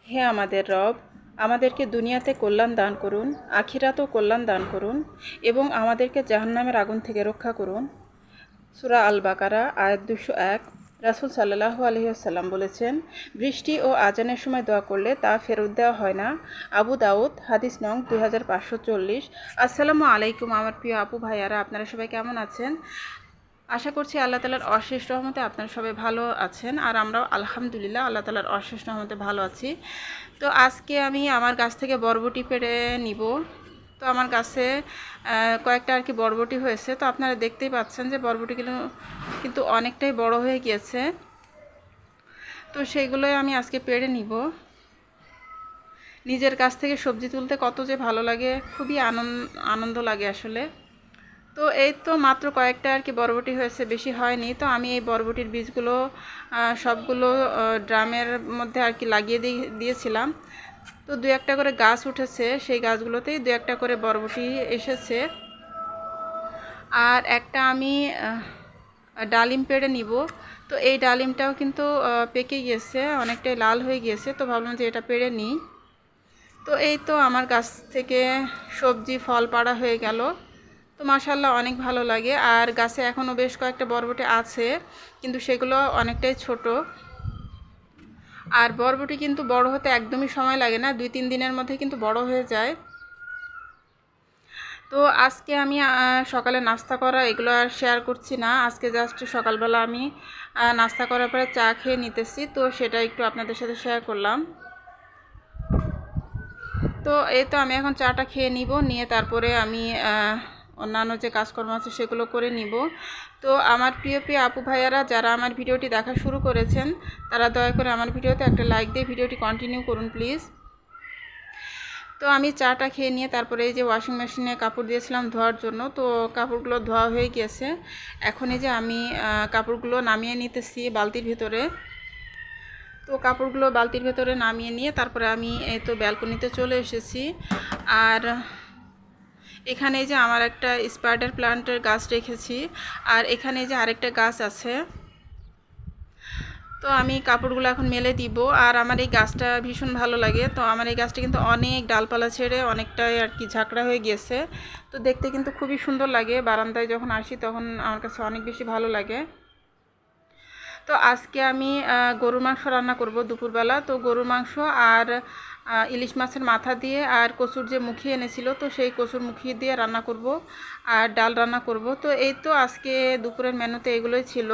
হে আমাদের রব, আমাদেরকে দুনিয়াতে কল্যাণ দান করুন, আখিরাতেও কল্যাণ দান করুন এবং আমাদেরকে জাহান্নামের আগুন থেকে রক্ষা করুন। সূরা আল বাকারা আয়াত 201। রাসূল সাল্লাল্লাহু আলাইহি ওয়াসাল্লাম বলেছেন, বৃষ্টি ও আজানের সময় দোয়া করলে তা ফেরত দেওয়া হয় না। আবু দাউদ, হাদিস নং 2540। আসসালামু আলাইকুম আমার প্রিয় আপু ভাইয়ারা, আপনারা সবাই কেমন আছেন? আশা করছি আল্লাহ তাআলার অশেষ রহমতে আপনারা সবাই ভালো আছেন, আর আমরাও আলহামদুলিল্লাহ আল্লাহ তাআলার অশেষ রহমতে ভালো আছি। তো আজকে আমি আমার গাছ থেকে বরবটি পেড়ে নিব। তো আমার গাছে কয়েকটা আর কি বরবটি হয়েছে, তো আপনারা দেখতেই পাচ্ছেন যে বরবটিগুলো কিন্তু অনেকটাই বড় হয়ে গিয়েছে। তো সেইগুলোই আমি আজকে পেড়ে নিব। নিজের গাছ থেকে সবজি তুলতে কত যে ভালো লাগে, খুবই আনন্দ লাগে আসলে। তো এই তো মাত্র কয়েকটা আর কি বরবটি হয়েছে, বেশি হয়নি। তো আমি এই বরবটির বীজগুলো সবগুলো ড্রামের মধ্যে আর কি লাগিয়ে দিয়েছিলাম। তো দু একটা করে গাছ উঠেছে, সেই গাছগুলোতেই দু একটা করে বরবটি এসেছে। আর একটা আমি ডালিম পেড়ে নিব। তো এই ডালিমটাও কিন্তু পেকে গিয়েছে, অনেকটাই লাল হয়ে গিয়েছে। তো ভাবলাম যে এটা পেড়ে নিই। তো এই তো আমার গাছ থেকে সবজি ফল পাড়া হয়ে গেল। তো মাশাআল্লাহ অনেক ভালো লাগে। আর গাছে এখনও বেশ কয়েকটা বরবটি আছে, কিন্তু সেগুলো অনেকটাই ছোট। আর বরবটি কিন্তু বড় হতে একদমই সময় লাগে না, 2-3 দিনের মধ্যে কিন্তু বড় হয়ে যায়। তো আজকে আমি সকালে নাস্তা করা এগুলো আর শেয়ার করছি না। আজকে জাস্ট সকালবেলা আমি নাস্তা করার পরে চা খেয়ে নিতেছি, তো সেটা একটু আপনাদের সাথে শেয়ার করলাম। তো এই তো আমি এখন চাটা খেয়ে নিব, নিয়ে তারপরে আমি অন্যান্য যে কাজকর্ম আছে সেগুলো করে নিব। তো আমার প্রিয় প্রিয় আপু ভাইয়ারা, যারা আমার ভিডিওটি দেখা শুরু করেছেন তারা দয়া করে আমার ভিডিওতে একটা লাইক দিয়ে ভিডিওটি কন্টিনিউ করুন প্লিজ। তো আমি চাটা খেয়ে নিয়ে তারপরে এই যে ওয়াশিং মেশিনে কাপড় দিয়েছিলাম ধোয়ার জন্য, তো কাপড়গুলো ধোয়া হয়ে গিয়েছে। এখন এই যে আমি কাপড়গুলো নামিয়ে নিতেছি বালতির ভেতরে। তো কাপড়গুলো বালতির ভেতরে নামিয়ে নিয়ে তারপরে আমি এই তো ব্যালকনিতে চলে এসেছি। আর এখানে যে আমার একটা স্পাইডার প্লান্টের গাছ রেখেছি, আর এখানে যে আরেকটা গাছ আছে। তো আমি কাপড়গুলো এখন মেলে দিব। আর আমার এই গাছটা ভীষণ ভালো লাগে। তো আমার এই গাছটা কিন্তু অনেক ডালপালা ছেড়ে অনেকটাই আর কি ঝাঁকড়া হয়ে গিয়েছে। তো দেখতে কিন্তু খুবই সুন্দর লাগে, বারান্দায় যখন আসি তখন আমার কাছে অনেক বেশি ভালো লাগে। তো আজকে আমি গরুর মাংস রান্না করব দুপুরবেলা। তো গরুর মাংস আর ইলিশ মাছের মাথা দিয়ে আর কচুর যে মুখি এনেছিল, তো সেই কচুর মুখি দিয়ে রান্না করব, আর ডাল রান্না করব। তো এই তো আজকে দুপুরের মেনুতে এগুলোই ছিল।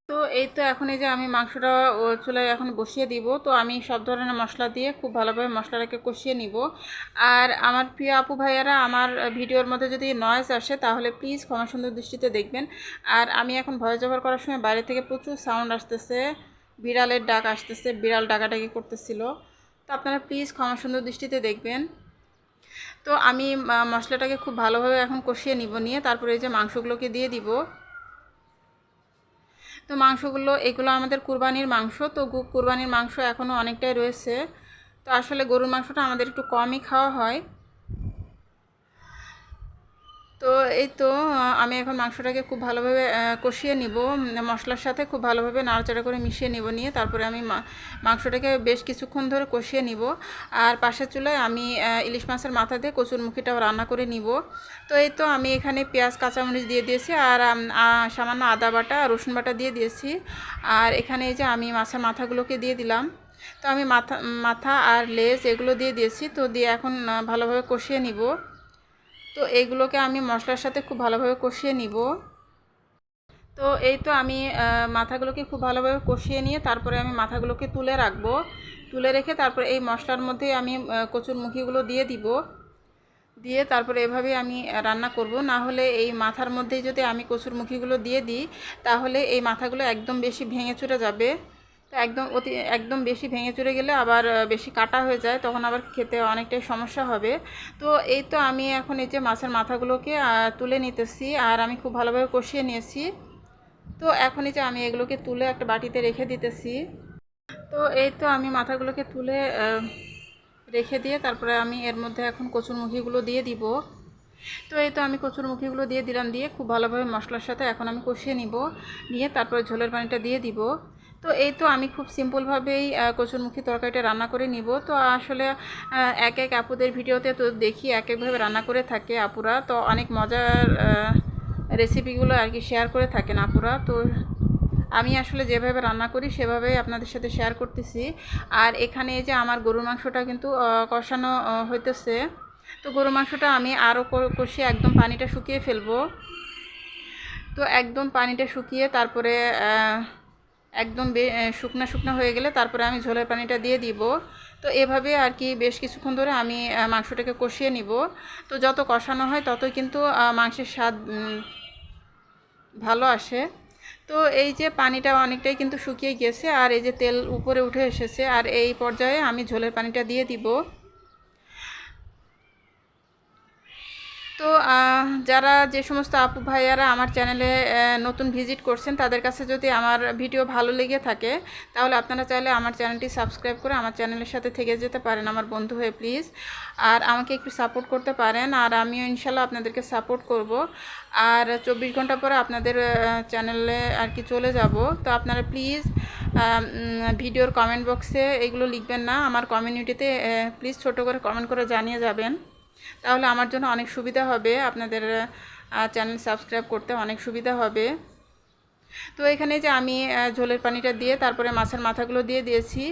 তো এই তো এখন এই যে আমি মাংসটা চুলায় এখন বসিয়ে দিব। তো আমি সব ধরনের মশলা দিয়ে খুব ভালোভাবে মশলাটাকে কষিয়ে নিব। আর আমার প্রিয় আপু ভাইয়ারা, আমার ভিডিওর মধ্যে যদি নয়েজ আসে তাহলে প্লিজ ক্ষমা সুন্দর দৃষ্টিতে দেখবেন। আর আমি এখন ভয়েস ওভার করার সময় বাইরে থেকে প্রচুর সাউন্ড আসতেছে, বিড়ালের ডাক আসতেছে, বিড়াল ডাকাডাকি করতেছিল। তো আপনারা প্লিজ ক্ষমা সুন্দর দৃষ্টিতে দেখবেন। তো আমি মশলাটাকে খুব ভালোভাবে এখন কষিয়ে নিব, নিয়ে তারপরে এই যে মাংসগুলোকে দিয়ে দিব। তো মাংসগুলো এগুলো আমাদের কুরবানির মাংস। তো কুরবানির মাংস এখনও অনেকটাই রয়েছে। তো আসলে গরুর মাংসটা আমাদের একটু কমই খাওয়া হয়। তো এই তো আমি এখন মাংসটাকে খুব ভালোভাবে কষিয়ে নিব, মশলার সাথে খুব ভালোভাবে নাড়াচাড়া করে মিশিয়ে নিব, নিয়ে তারপরে আমি মাংসটাকে বেশ কিছুক্ষণ ধরে কষিয়ে নিব। আর পাশের চুলায় আমি ইলিশ মাছের মাথা দিয়ে কচুর মুখিটাও রান্না করে নিব। তো এই তো আমি এখানে পেঁয়াজ কাঁচামরিচ দিয়ে দিয়েছি, আর সামান্য আদা বাটা রসুন বাটা দিয়ে দিয়েছি। আর এখানে এই যে আমি মাছের মাথাগুলোকে দিয়ে দিলাম। তো আমি মাথা আর লেজ এগুলো দিয়ে দিয়েছি। তো দিয়ে এখন ভালোভাবে কষিয়ে নিব। তো এইগুলোকে আমি মশলার সাথে খুব ভালোভাবে কষিয়ে নিব। তো এই তো আমি মাথাগুলোকে খুব ভালোভাবে কষিয়ে নিয়ে তারপরে আমি মাথাগুলোকে তুলে রাখবো। তুলে রেখে তারপরে এই মশলার মধ্যে আমি কচুর মুখিগুলো দিয়ে দিব। দিয়ে তারপরে এভাবে আমি রান্না করব। না হলে এই মাথার মধ্যেই যদি আমি কচুর মুখিগুলো দিয়ে দিই তাহলে এই মাথাগুলো একদম বেশি ভেঙে চুরে যাবে। তো একদম বেশি ভেঙে চুরে গেলে আবার বেশি কাটা হয়ে যায়, তখন আবার খেতে অনেকটাই সমস্যা হবে। তো এই তো আমি এখন এই যে মাছের মাথাগুলোকে তুলে নিতেছি, আর আমি খুব ভালোভাবে কষিয়ে নিয়েছি। তো এখন এই যে আমি এগুলোকে তুলে একটা বাটিতে রেখে দিতেছি। তো এই তো আমি মাথাগুলোকে তুলে রেখে দিয়ে তারপরে আমি এর মধ্যে এখন কচুরমুখিগুলো দিয়ে দিব। তো এই তো আমি কচুরমুখিগুলো দিয়ে দিলাম, দিয়ে খুব ভালোভাবে মশলার সাথে এখন আমি কষিয়ে নিব, নিয়ে তারপরে ঝোলের পানিটা দিয়ে দিব। তো এই তো আমি খুব সিম্পলভাবেই কচুরমুখী তরকারিটা রান্না করে নিব। তো আসলে এক এক আপুদের ভিডিওতে তো দেখি এক একভাবে রান্না করে থাকে আপুরা, তো অনেক মজার রেসিপিগুলো আর কি শেয়ার করে থাকেন আপুরা। তো আমি আসলে যেভাবে রান্না করি সেভাবেই আপনাদের সাথে শেয়ার করতেছি। আর এখানে এই যে আমার গরুর মাংসটা কিন্তু কষানো হইতেছে। তো গরুর মাংসটা আমি আরও কষিয়ে একদম পানিটা শুকিয়ে ফেলবো। তো একদম পানিটা শুকিয়ে তারপরে একদম শুকনা শুকনো হয়ে গেলে তারপরে আমি ঝোলের পানিটা দিয়ে দিব। তো এভাবে আর কি বেশ কিছুক্ষণ ধরে আমি মাংসটাকে কষিয়ে নিব। তো যত কষানো হয় ততই কিন্তু মাংসের স্বাদ ভালো আসে। তো এই যে পানিটা অনেকটাই কিন্তু শুকিয়ে গেছে আর এই যে তেল উপরে উঠে এসেছে, আর এই পর্যায়ে আমি ঝোলের পানিটা দিয়ে দিব। তো যারা যে সমস্ত আপু ভাইয়ারা আমার চ্যানেলে নতুন ভিজিট করছেন তাদের কাছে যদি আমার ভিডিও ভালো লেগে থাকে তাহলে আপনারা চাইলে আমার চ্যানেলটি সাবস্ক্রাইব করে আমার চ্যানেলের সাথে থেকে যেতে পারেন আমার বন্ধু হয়ে প্লিজ। আর আমাকে একটু সাপোর্ট করতে পারেন, আর আমিও ইনশাল্লাহ আপনাদেরকে সাপোর্ট করব। আর 24 ঘন্টা পরে আপনাদের চ্যানেলে আর কি চলে যাব। তো আপনারা প্লিজ ভিডিওর কমেন্ট বক্সে এগুলো লিখবেন না, আমার কমিউনিটিতে প্লিজ ছোট করে কমেন্ট করে জানিয়ে যাবেন, তাহলে আমার জন্য অনেক সুবিধা হবে, আপনাদের চ্যানেল সাবস্ক্রাইব করতে অনেক সুবিধা হবে। তো এখানে যে আমি ঝোলের পানিটা দিয়ে তারপরে মাছের মাথাগুলো দিয়ে দিয়েছি,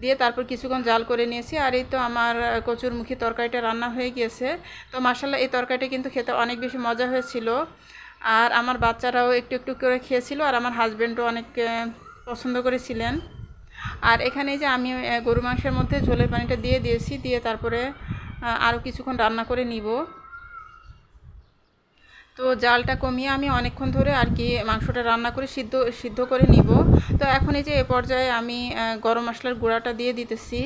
দিয়ে তারপর কিছুক্ষণ জাল করে নিয়েছি। আর এই তো আমার কচুরমুখী তরকারিটা রান্না হয়ে গিয়েছে। তো মাশাআল্লাহ এই তরকারিটা কিন্তু খেতে অনেক বেশি মজা হয়েছিল, আর আমার বাচ্চারাও একটু একটু করে খেয়েছিল, আর আমার হাজব্যান্ডও অনেক পছন্দ করেছিলেন। আর এখানে যে আমি গরু মাংসের মধ্যে ঝোলের পানিটা দিয়ে দিয়েছি, দিয়ে তারপরে আরও কিছুক্ষণ রান্না করে নিব। তো জালটা কমিয়ে আমি অনেকক্ষণ ধরে আর কি মাংসটা রান্না করে সিদ্ধ করে নিব। তো এখন এই যে এ পর্যায়ে আমি গরম মশলার গুঁড়াটা দিয়ে দিতেছি।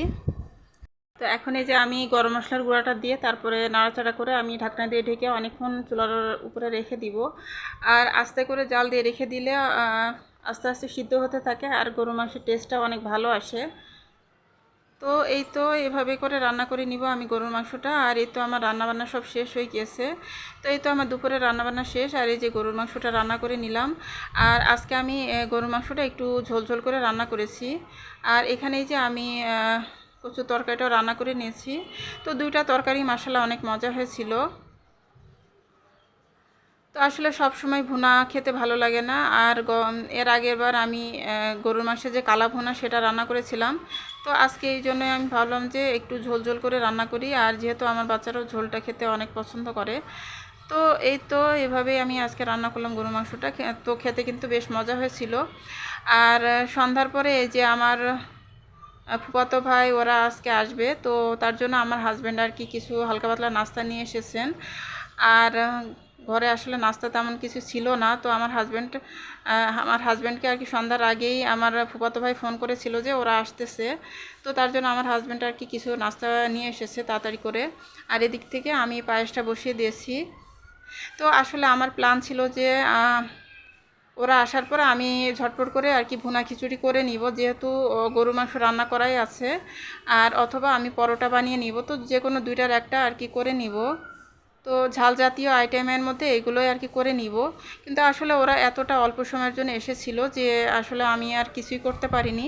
তো এখন এই যে আমি গরম মশলার গুঁড়াটা দিয়ে তারপরে নাড়াচাড়া করে আমি ঢাকনা দিয়ে ঢেকে অনেকক্ষণ চুলার উপরে রেখে দিব। আর আস্তে করে জাল দিয়ে রেখে দিলে আস্তে আস্তে সিদ্ধ হতে থাকে, আর গরু মাংসের টেস্টটা অনেক ভালো আসে। তো এই তো এভাবে করে রান্না করে নিব আমি গরুর মাংসটা। আর এই তো আমার রান্নাবান্না সব শেষ হয়ে গেছে। তো এই তো আমার দুপুরে রান্নাবান্না শেষ, আর এই যে গরুর মাংসটা রান্না করে নিলাম। আর আজকে আমি গরুর মাংসটা একটু ঝোল ঝোল করে রান্না করেছি। আর এখানে এই যে আমি কচুর তরকারিটাও রান্না করে নিয়েছি। তো দুইটা তরকারি মাশাআল্লাহ অনেক মজা হয়েছিল। তো আসলে সব সময় ভুনা খেতে ভালো লাগে না। আর এর আগের বার আমি গরুর মাংসের যে কালা ভুনা সেটা রান্না করেছিলাম। তো আজকে এই জন্যই আমি ভাবলাম যে একটু ঝোল ঝোল করে রান্না করি, আর যেহেতু আমার বাচ্চারাও ঝোলটা খেতে অনেক পছন্দ করে। তো এই তো এভাবেই আমি আজকে রান্না করলাম গরুর মাংসটা। তো খেতে কিন্তু বেশ মজা হয়েছিল। আর সন্ধ্যার পরে এই যে আমার ফুফাতো ভাই ওরা আজকে আসবে, তো তার জন্য আমার হাজব্যান্ড আর কি কিছু হালকা পাতলা নাস্তা নিয়ে এসেছেন। আর ঘরে আসলে নাস্তা তেমন কিছু ছিল না। তো আমার হাজব্যান্ডকে আর কি সন্ধ্যার আগেই আমার ফুফাতো ভাই ফোন করেছিল যে ওরা আসতেছে। তো তার জন্য আমার হাজব্যান্ড আর কি কিছু নাস্তা নিয়ে এসেছে তাড়াতাড়ি করে। আর এদিক থেকে আমি পায়েসটা বসিয়ে দিয়েছি। তো আসলে আমার প্ল্যান ছিল যে ওরা আসার পরে আমি ঝটপট করে আর কি ভুনা খিচুড়ি করে নিব, যেহেতু গরু মাংস রান্না করাই আছে। আর অথবা আমি পরোটা বানিয়ে নিব, তো যে কোনো দুইটার একটা আর কি করে নিব। তো ঝাল জাতীয় আইটেমের মধ্যে এগুলোই আর কি করে নিব। কিন্তু আসলে ওরা এতটা অল্প সময়ের জন্য এসেছিল যে আসলে আমি আর কিছুই করতে পারিনি।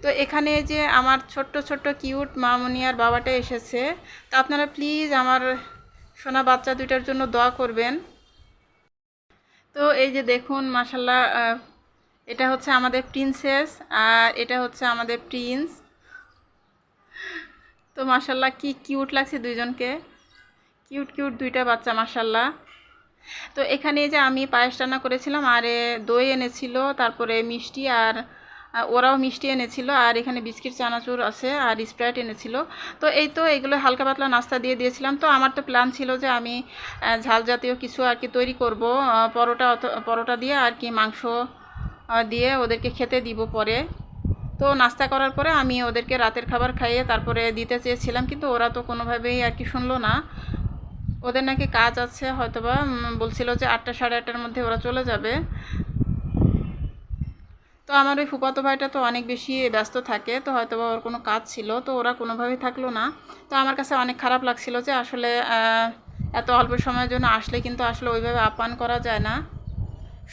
তো এখানে যে আমার ছোট্ট ছোট্ট কিউট মামুনি আর বাবাটা এসেছে। তো আপনারা প্লিজ আমার সোনা বাচ্চা দুইটার জন্য দোয়া করবেন। তো এই যে দেখুন মাশাল্লাহ, এটা হচ্ছে আমাদের প্রিন্সেস, আর এটা হচ্ছে আমাদের প্রিন্স। তো মাশাল্লাহ কি কিউট লাগছে দুইজনকে, কিউট কিউট দুইটা বাচ্চা মাশাল্লাহ। তো এখানে যে আমি পায়েস রান্না করেছিলাম, আর দই এনেছিল, তারপরে মিষ্টি, আর ওরাও মিষ্টি এনেছিল, আর এখানে বিস্কিট চানাচুর আছে, আর স্প্রাইট এনেছিল। তো এই তো এগুলো হালকা পাতলা নাস্তা দিয়ে দিয়েছিলাম। তো আমার তো প্ল্যান ছিল যে আমি ঝাল জাতীয় কিছু আর কি তৈরি করব, পরোটা দিয়ে আর কি মাংস দিয়ে ওদেরকে খেতে দিব পরে। তো নাস্তা করার পরে আমি ওদেরকে রাতের খাবার খাইয়ে তারপরে দিতে চেয়েছিলাম, কিন্তু ওরা তো কোনোভাবেই আর কি শুনলো না। ওদের নাকি কাজ আছে, হয়তোবা বলছিল যে 8টা সাড়ে 8টার মধ্যে ওরা চলে যাবে। তো আমার ওই ফুফাতো ভাইটা তো অনেক বেশি ব্যস্ত থাকে, তো হয়তোবা ওর কোনো কাজ ছিল, তো ওরা কোনোভাবেই থাকলো না। তো আমার কাছে অনেক খারাপ লাগছিল যে আসলে এত অল্প সময়ের জন্য আসলে কিন্তু আসলে ওইভাবে আপ্যায়ন করা যায় না।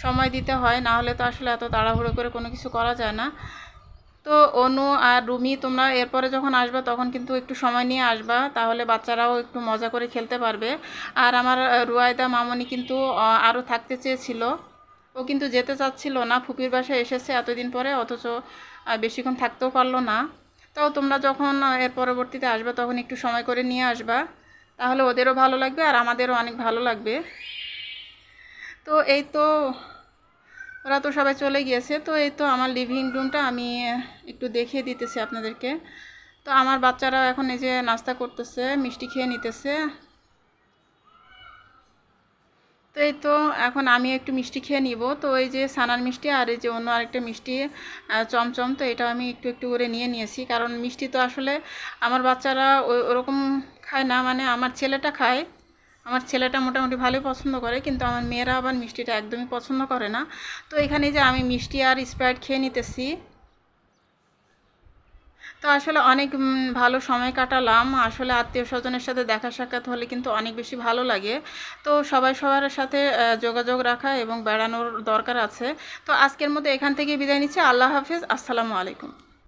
সময় দিতে হয়, না হলে তো আসলে এত তাড়াহুড়ো করে কোনো কিছু করা যায় না। তো অনু আর রুমি, তোমরা এরপরে যখন আসবা তখন কিন্তু একটু সময় নিয়ে আসবা, তাহলে বাচ্চারাও একটু মজা করে খেলতে পারবে। আর আমার রুয়ায়দা মামনি কিন্তু আরও থাকতে চেয়েছিল, ও কিন্তু যেতে চাচ্ছিল না। ফুপির বাসায় এসেছে এতদিন পরে, অথচ বেশিক্ষণ থাকতেও পারলো না। তাও তোমরা যখন এর পরবর্তীতে আসবে তখন একটু সময় করে নিয়ে আসবা, তাহলে ওদেরও ভালো লাগবে আর আমাদেরও অনেক ভালো লাগবে। তো এই তো ওরা তো সবাই চলে গিয়েছে। তো এই তো আমার লিভিং রুমটা আমি একটু দেখিয়ে দিতেছি আপনাদেরকে। তো আমার বাচ্চারা এখন এই যে নাস্তা করতেছে, মিষ্টি খেয়ে নিতেছে। তো এই তো এখন আমি একটু মিষ্টি খেয়ে নিব। তো এই যে ছানার মিষ্টি আর এই যে অন্য আরেকটা মিষ্টি চমচম, তো এটা আমি একটু একটু করে নিয়েছি, কারণ মিষ্টি তো আসলে আমার বাচ্চারা ওরকম খায় না। মানে আমার ছেলেটা খায়, আমার ছেলেটা মোটামুটি ভালোই পছন্দ করে, কিন্তু আমার মেয়েরা আবার মিষ্টিটা একদমই পছন্দ করে না। তো এখানে যে আমি মিষ্টি আর স্প্রাইট খেয়ে নিতেছি। তো আসলে অনেক ভালো সময় কাটালাম। আসলে আত্মীয় স্বজনের সাথে দেখা সাক্ষাৎ হলে কিন্তু অনেক বেশি ভালো লাগে। তো সবাই সবার সাথে যোগাযোগ রাখা এবং বেড়ানোর দরকার আছে। তো আজকের মতো এখান থেকে বিদায় নিচ্ছি। আল্লাহ হাফেজ, আসসালামু আলাইকুম।